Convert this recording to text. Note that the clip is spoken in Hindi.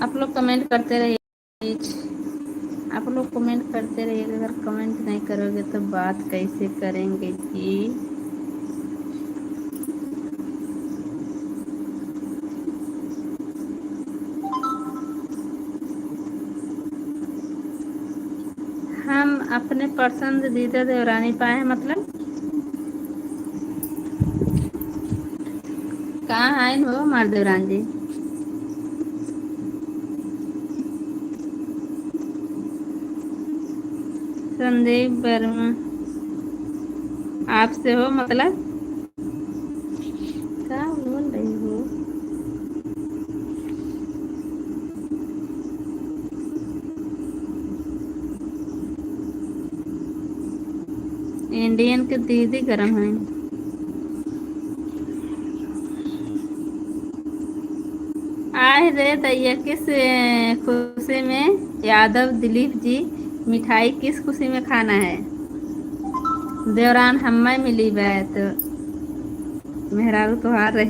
आप लोग कमेंट करते रहिए प्लीज। आप लोग कमेंट करते रहिए, अगर कमेंट नहीं करोगे तो बात कैसे करेंगे जी। हम अपने पसंदीदा देवरानी पाए हैं मतलब कहाँ है हो हमारे देवरान जी। संदीप वर्मा आपसे हो मतलब क्या बोल रही हो। इंडियन के दीदी गरम है। आए रे दैया किस खुशी में यादव दिलीप जी मिठाई किस खुशी में खाना है। देवरान हमें मिली बात मेहरारू तो हार रही।